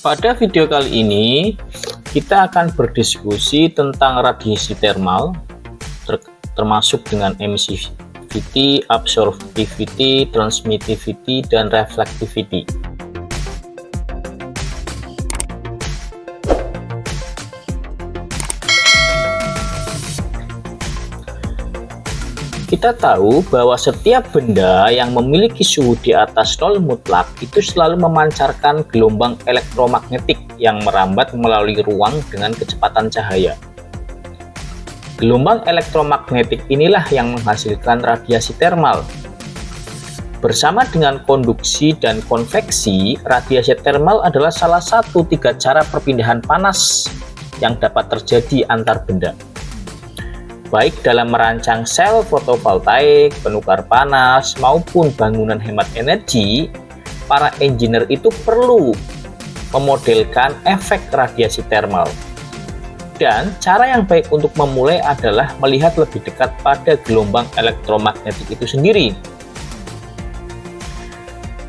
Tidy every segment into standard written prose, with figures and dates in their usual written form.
Pada video kali ini, kita akan berdiskusi tentang radiasi thermal, termasuk dengan emissivity, absorptivity, transmittivity, dan reflectivity. Kita tahu bahwa setiap benda yang memiliki suhu di atas nol mutlak itu selalu memancarkan gelombang elektromagnetik yang merambat melalui ruang dengan kecepatan cahaya. Gelombang elektromagnetik inilah yang menghasilkan radiasi thermal. Bersama dengan konduksi dan konveksi, radiasi thermal adalah salah satu 3 cara perpindahan panas yang dapat terjadi antar benda. Baik dalam merancang sel fotovoltaik, penukar panas, maupun bangunan hemat energi, para engineer itu perlu memodelkan efek radiasi thermal. Dan cara yang baik untuk memulai adalah melihat lebih dekat pada gelombang elektromagnetik itu sendiri.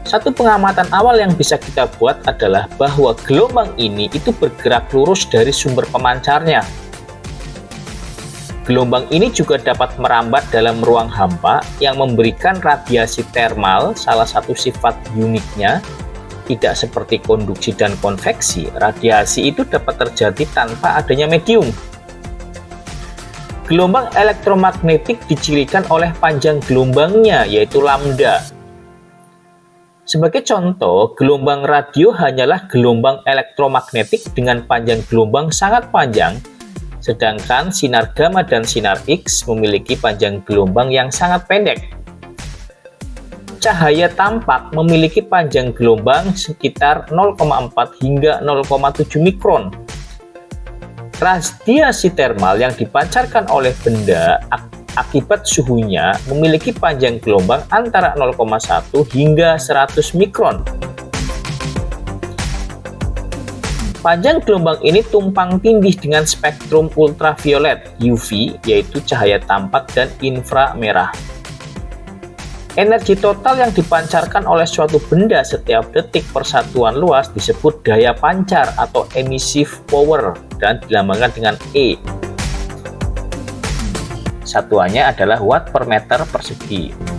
Satu pengamatan awal yang bisa kita buat adalah bahwa gelombang ini itu bergerak lurus dari sumber pemancarnya. Gelombang ini juga dapat merambat dalam ruang hampa yang memberikan radiasi thermal. Salah satu sifat uniknya, tidak seperti konduksi dan konveksi, radiasi itu dapat terjadi tanpa adanya medium. Gelombang elektromagnetik dicirikan oleh panjang gelombangnya, yaitu lambda. Sebagai contoh, gelombang radio hanyalah gelombang elektromagnetik dengan panjang gelombang sangat panjang, sedangkan sinar gamma dan sinar X memiliki panjang gelombang yang sangat pendek. Cahaya tampak memiliki panjang gelombang sekitar 0,4 hingga 0,7 mikron. Radiasi thermal yang dipancarkan oleh benda akibat suhunya memiliki panjang gelombang antara 0,1 hingga 100 mikron. Panjang gelombang ini tumpang tindih dengan spektrum ultraviolet UV, yaitu cahaya tampak dan inframerah. Energi total yang dipancarkan oleh suatu benda setiap detik per satuan luas disebut daya pancar atau emissive power dan dilambangkan dengan E. Satuannya adalah watt per meter persegi.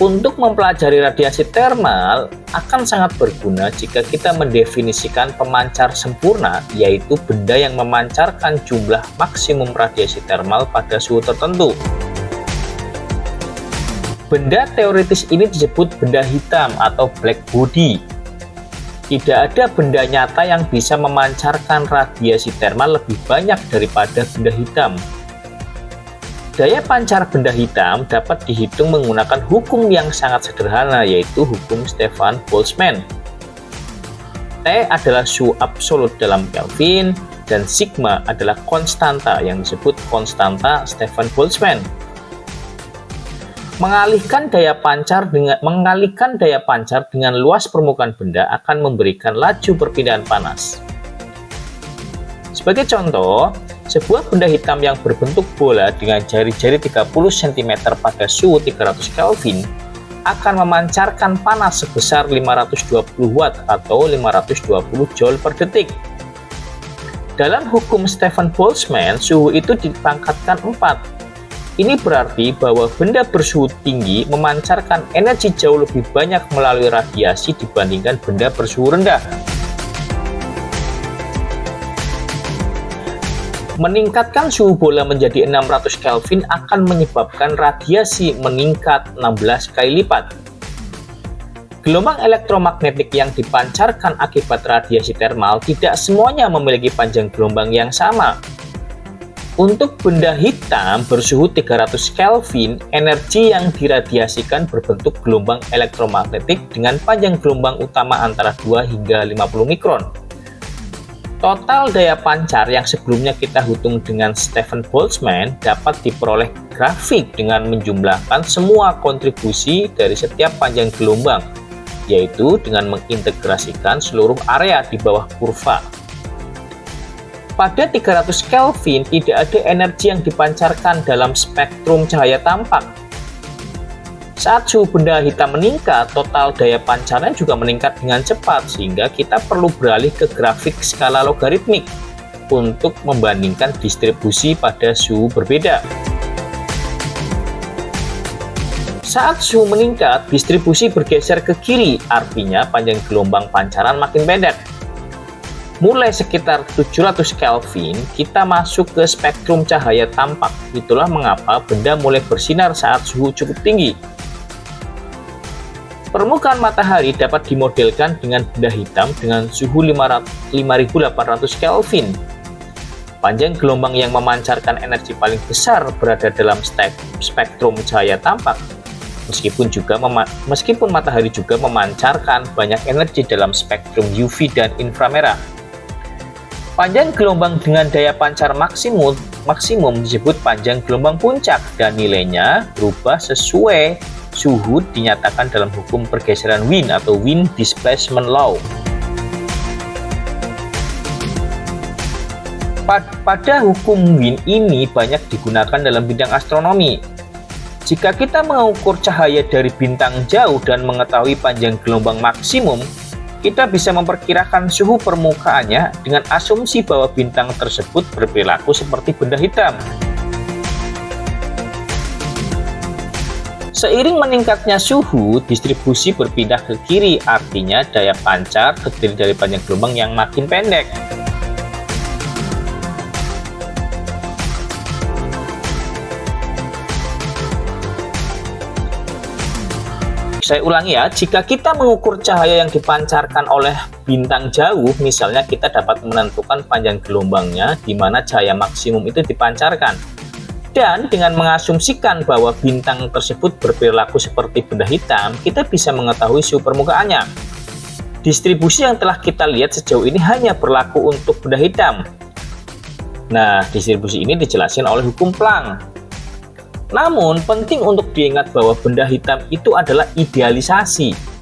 Untuk mempelajari radiasi thermal akan sangat berguna jika kita mendefinisikan pemancar sempurna, yaitu benda yang memancarkan jumlah maksimum radiasi thermal pada suhu tertentu. Benda teoritis ini disebut benda hitam atau black body. Tidak ada benda nyata yang bisa memancarkan radiasi thermal lebih banyak daripada benda hitam. Daya pancar benda hitam dapat dihitung menggunakan hukum yang sangat sederhana, yaitu hukum Stefan Boltzmann. T adalah suhu absolut dalam Kelvin, dan sigma adalah konstanta yang disebut konstanta Stefan Boltzmann. Mengalihkan daya pancar dengan luas permukaan benda akan memberikan laju perpindahan panas. Sebagai contoh, sebuah benda hitam yang berbentuk bola dengan jari-jari 30 cm pada suhu 300 Kelvin akan memancarkan panas sebesar 520 Watt atau 520 Joule per detik. Dalam hukum Stefan Boltzmann, suhu itu dipangkatkan 4. Ini berarti bahwa benda bersuhu tinggi memancarkan energi jauh lebih banyak melalui radiasi dibandingkan benda bersuhu rendah. Meningkatkan suhu bola menjadi 600 Kelvin akan menyebabkan radiasi meningkat 16 kali lipat. Gelombang elektromagnetik yang dipancarkan akibat radiasi thermal tidak semuanya memiliki panjang gelombang yang sama. Untuk benda hitam bersuhu 300 Kelvin, energi yang diradiasikan berbentuk gelombang elektromagnetik dengan panjang gelombang utama antara 2 hingga 50 mikron. Total daya pancar yang sebelumnya kita hitung dengan Stefan Boltzmann dapat diperoleh grafik dengan menjumlahkan semua kontribusi dari setiap panjang gelombang, yaitu dengan mengintegrasikan seluruh area di bawah kurva. Pada 300 Kelvin tidak ada energi yang dipancarkan dalam spektrum cahaya tampak. Saat suhu benda hitam meningkat, total daya pancarnya juga meningkat dengan cepat, sehingga kita perlu beralih ke grafik skala logaritmik untuk membandingkan distribusi pada suhu berbeda. Saat suhu meningkat, distribusi bergeser ke kiri, artinya panjang gelombang pancaran makin pendek. Mulai sekitar 700 Kelvin, kita masuk ke spektrum cahaya tampak. Itulah mengapa benda mulai bersinar saat suhu cukup tinggi. Permukaan matahari dapat dimodelkan dengan benda hitam dengan suhu 5800 Kelvin. Panjang gelombang yang memancarkan energi paling besar berada dalam spektrum cahaya tampak. Meskipun matahari juga memancarkan banyak energi dalam spektrum UV dan inframerah. Panjang gelombang dengan daya pancar maksimum disebut panjang gelombang puncak, dan nilainya berubah sesuai suhu dinyatakan dalam hukum pergeseran Wind atau Wind Displacement Law. Pada hukum Wind ini banyak digunakan dalam bidang astronomi. Jika kita mengukur cahaya dari bintang jauh dan mengetahui panjang gelombang maksimum, kita bisa memperkirakan suhu permukaannya dengan asumsi bahwa bintang tersebut berperilaku seperti benda hitam. Seiring meningkatnya suhu, distribusi berpindah ke kiri, artinya daya pancar terdiri dari panjang gelombang yang makin pendek. Saya ulangi ya, jika kita mengukur cahaya yang dipancarkan oleh bintang jauh, misalnya kita dapat menentukan panjang gelombangnya di mana cahaya maksimum itu dipancarkan. Dan dengan mengasumsikan bahwa bintang tersebut berperilaku seperti benda hitam, kita bisa mengetahui suhu permukaannya. Distribusi yang telah kita lihat sejauh ini hanya berlaku untuk benda hitam. Nah, distribusi ini dijelaskan oleh hukum Planck. Namun, penting untuk diingat bahwa benda hitam itu adalah idealisasi.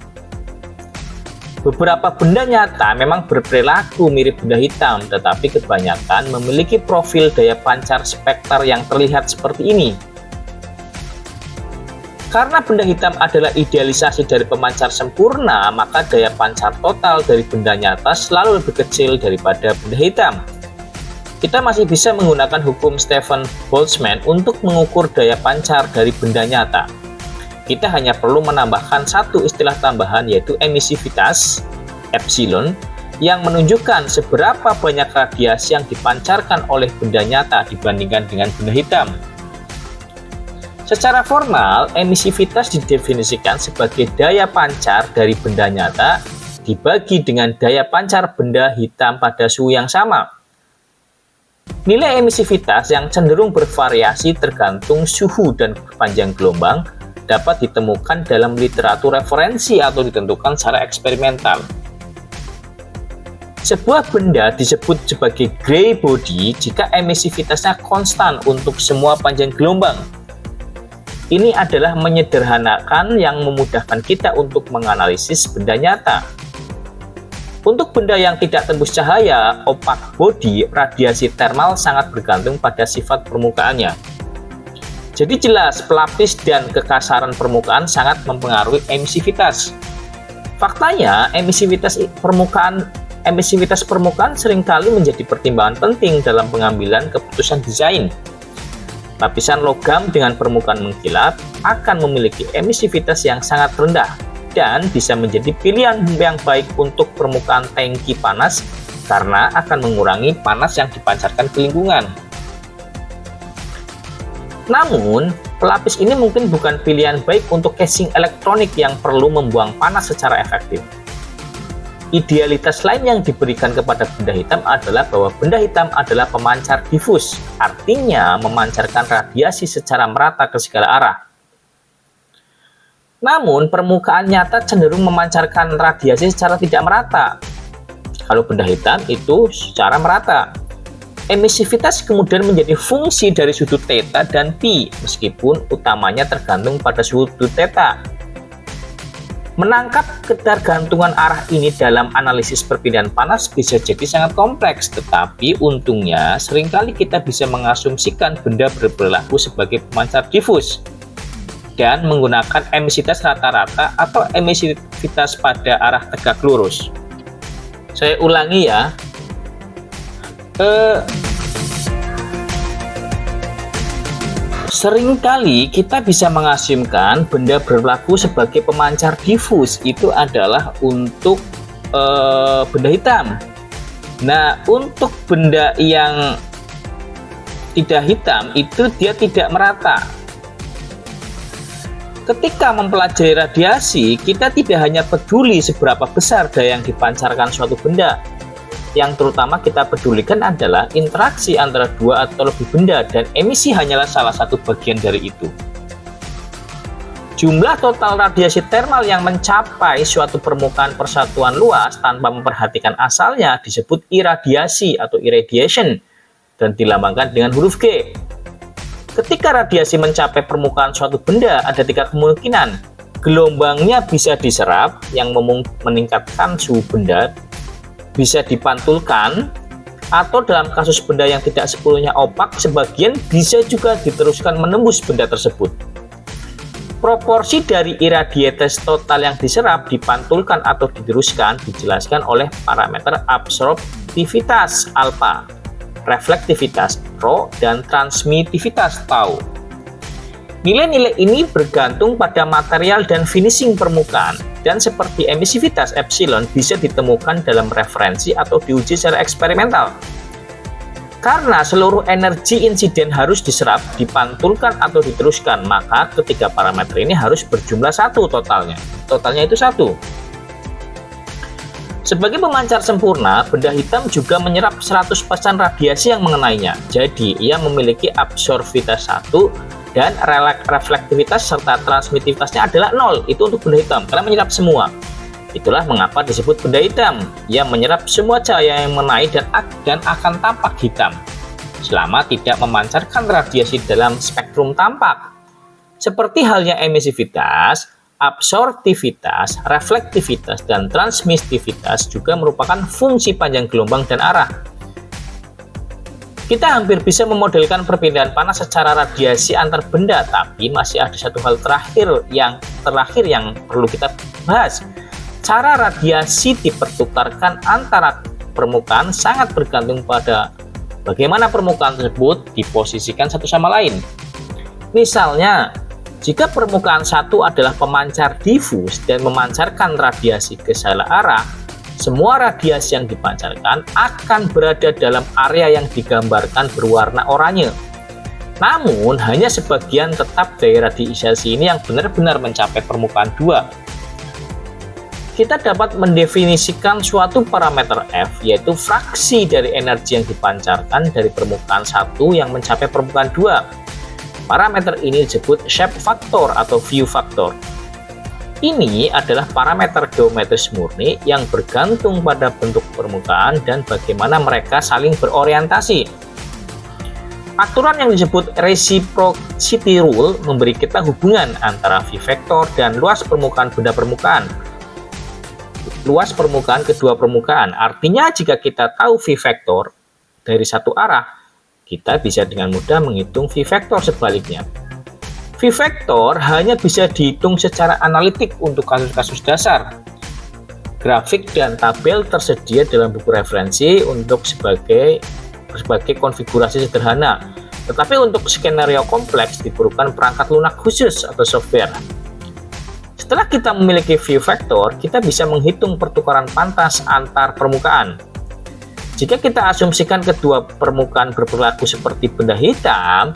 Beberapa benda nyata memang berperilaku mirip benda hitam, tetapi kebanyakan memiliki profil daya pancar spektral yang terlihat seperti ini. Karena benda hitam adalah idealisasi dari pemancar sempurna, maka daya pancar total dari benda nyata selalu lebih kecil daripada benda hitam. Kita masih bisa menggunakan hukum Stefan Boltzmann untuk mengukur daya pancar dari benda nyata. Kita hanya perlu menambahkan satu istilah tambahan, yaitu emisivitas, epsilon, yang menunjukkan seberapa banyak radiasi yang dipancarkan oleh benda nyata dibandingkan dengan benda hitam. Secara formal, emisivitas didefinisikan sebagai daya pancar dari benda nyata dibagi dengan daya pancar benda hitam pada suhu yang sama. Nilai emisivitas yang cenderung bervariasi tergantung suhu dan panjang gelombang dapat ditemukan dalam literatur referensi atau ditentukan secara eksperimental. Sebuah benda disebut sebagai gray body jika emisivitasnya konstan untuk semua panjang gelombang. Ini adalah menyederhanakan yang memudahkan kita untuk menganalisis benda nyata. Untuk benda yang tidak tembus cahaya, opaque body, radiasi thermal sangat bergantung pada sifat permukaannya. Jadi jelas, pelapis dan kekasaran permukaan sangat mempengaruhi emisivitas. Faktanya, emisivitas permukaan seringkali menjadi pertimbangan penting dalam pengambilan keputusan desain. Lapisan logam dengan permukaan mengkilap akan memiliki emisivitas yang sangat rendah dan bisa menjadi pilihan yang baik untuk permukaan tangki panas karena akan mengurangi panas yang dipancarkan ke lingkungan. Namun, pelapis ini mungkin bukan pilihan baik untuk casing elektronik yang perlu membuang panas secara efektif. Idealitas lain yang diberikan kepada benda hitam adalah bahwa benda hitam adalah pemancar difus, artinya memancarkan radiasi secara merata ke segala arah. Namun, permukaan nyata cenderung memancarkan radiasi secara tidak merata. Kalau benda hitam itu secara merata. Emisivitas kemudian menjadi fungsi dari sudut theta dan pi, meskipun utamanya tergantung pada sudut theta. Menangkap ketergantungan arah ini dalam analisis perpindahan panas bisa jadi sangat kompleks, tetapi untungnya seringkali kita bisa mengasumsikan benda berperilaku sebagai pemancar difus. dan menggunakan emisivitas rata-rata atau emisivitas pada arah tegak lurus. Saya ulangi ya. Seringkali kita bisa mengasumsikan benda berlaku sebagai pemancar difus itu adalah untuk benda hitam. Nah, untuk benda yang tidak hitam itu dia tidak merata. Ketika mempelajari radiasi, kita tidak hanya peduli seberapa besar daya yang dipancarkan suatu benda. Yang terutama kita pedulikan adalah interaksi antara dua atau lebih benda, dan emisi hanyalah salah satu bagian dari itu. Jumlah total radiasi thermal yang mencapai suatu permukaan persatuan luas tanpa memperhatikan asalnya disebut iradiasi atau irradiation dan dilambangkan dengan huruf G. Ketika radiasi mencapai permukaan suatu benda, ada 3 kemungkinan. Gelombangnya bisa diserap yang meningkatkan suhu benda, bisa dipantulkan, atau dalam kasus benda yang tidak sepenuhnya opak, sebagian bisa juga diteruskan menembus benda tersebut. Proporsi dari iradiates total yang diserap, dipantulkan, atau diteruskan dijelaskan oleh parameter absorptivitas alfa, reflektivitas rho, dan transmitivitas tau. Nilai-nilai ini bergantung pada material dan finishing permukaan, dan seperti emisivitas epsilon bisa ditemukan dalam referensi atau diuji secara eksperimental. Karena seluruh energi insiden harus diserap, dipantulkan, atau diteruskan, maka ketiga parameter ini harus berjumlah 1 totalnya. Totalnya itu 1. Sebagai pemancar sempurna, benda hitam juga menyerap 100% radiasi yang mengenainya. Jadi, ia memiliki absorptivitas 1 dan reflektivitas serta transmitivitasnya adalah 0. Itu untuk benda hitam, karena menyerap semua. Itulah mengapa disebut benda hitam. Ia menyerap semua cahaya yang mengenai dan akan tampak hitam, selama tidak memancarkan radiasi dalam spektrum tampak. Seperti halnya emisivitas, absorptivitas, reflektivitas, dan transmitivitas juga merupakan fungsi panjang gelombang dan arah. Kita hampir bisa memodelkan perpindahan panas secara radiasi antar benda, tapi masih ada satu hal terakhir yang perlu kita bahas. Cara radiasi dipertukarkan antara permukaan sangat bergantung pada bagaimana permukaan tersebut diposisikan satu sama lain. Misalnya, jika permukaan satu adalah pemancar difus dan memancarkan radiasi ke segala arah, semua radiasi yang dipancarkan akan berada dalam area yang digambarkan berwarna oranye. Namun, hanya sebagian tetap daya radiasi ini yang benar-benar mencapai permukaan 2. Kita dapat mendefinisikan suatu parameter F, yaitu fraksi dari energi yang dipancarkan dari permukaan 1 yang mencapai permukaan 2. Parameter ini disebut shape factor atau view factor. Ini adalah parameter geometris murni yang bergantung pada bentuk permukaan dan bagaimana mereka saling berorientasi. Aturan yang disebut reciprocity rule memberi kita hubungan antara view factor dan luas permukaan benda permukaan. Luas permukaan kedua permukaan. Artinya jika kita tahu view factor dari satu arah, kita bisa dengan mudah menghitung V vector sebaliknya. V vector hanya bisa dihitung secara analitik untuk kasus-kasus dasar. Grafik dan tabel tersedia dalam buku referensi untuk sebagai konfigurasi sederhana. Tetapi untuk skenario kompleks diperlukan perangkat lunak khusus atau software. Setelah kita memiliki V vector, kita bisa menghitung pertukaran pantas antar permukaan. Jika kita asumsikan kedua permukaan berperilaku seperti benda hitam,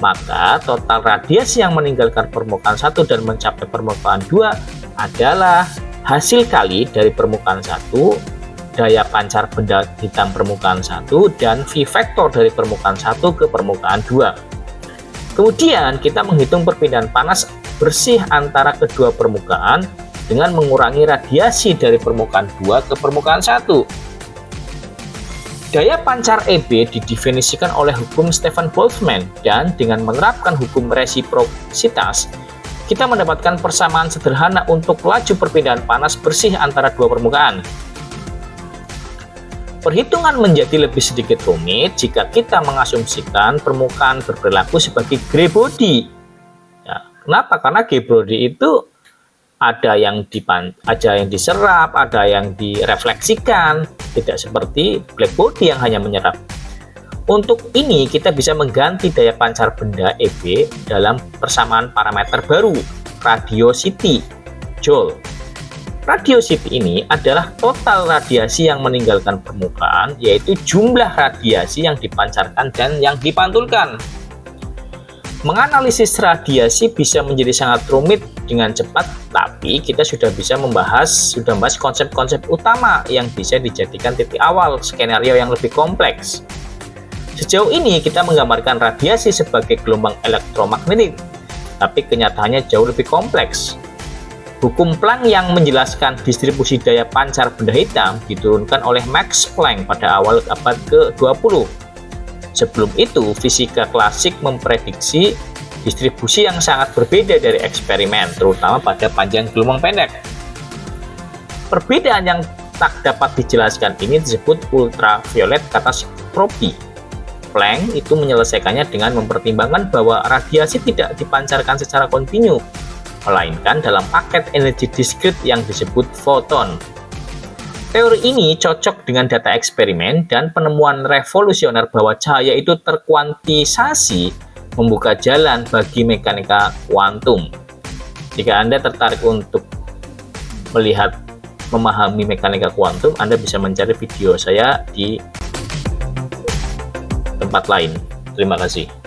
maka total radiasi yang meninggalkan permukaan 1 dan mencapai permukaan 2 adalah hasil kali dari permukaan 1, daya pancar benda hitam permukaan 1, dan V vector dari permukaan 1 ke permukaan 2. Kemudian kita menghitung perpindahan panas bersih antara kedua permukaan dengan mengurangi radiasi dari permukaan 2 ke permukaan 1. Daya pancar EB didefinisikan oleh hukum Stefan Boltzmann, dan dengan menerapkan hukum resiprositas, kita mendapatkan persamaan sederhana untuk laju perpindahan panas bersih antara dua permukaan. Perhitungan menjadi lebih sedikit rumit jika kita mengasumsikan permukaan berperilaku sebagai gray body. Ya, Kenapa? Karena G Brody itu ada yang diserap, ada yang direfleksikan, tidak seperti black body yang hanya menyerap. Untuk ini kita bisa mengganti daya pancar benda EB dalam persamaan parameter baru, radiosity Joule. Radiosity ini adalah total radiasi yang meninggalkan permukaan, yaitu jumlah radiasi yang dipancarkan dan yang dipantulkan. Menganalisis radiasi bisa menjadi sangat rumit dengan cepat, tapi kita sudah membahas konsep-konsep utama yang bisa dijadikan titik awal skenario yang lebih kompleks. Sejauh ini kita menggambarkan radiasi sebagai gelombang elektromagnetik, tapi kenyataannya jauh lebih kompleks. Hukum Planck yang menjelaskan distribusi daya pancar benda hitam diturunkan oleh Max Planck pada awal abad ke-20. Sebelum itu, fisika klasik memprediksi distribusi yang sangat berbeda dari eksperimen, terutama pada panjang gelombang pendek. Perbedaan yang tak dapat dijelaskan ini disebut ultraviolet catastrophe. Planck itu menyelesaikannya dengan mempertimbangkan bahwa radiasi tidak dipancarkan secara kontinu, melainkan dalam paket energi diskrit yang disebut foton. Teori ini cocok dengan data eksperimen dan penemuan revolusioner bahwa cahaya itu terkuantisasi membuka jalan bagi mekanika kuantum. Jika Anda tertarik untuk memahami mekanika kuantum, Anda bisa mencari video saya di tempat lain. Terima kasih.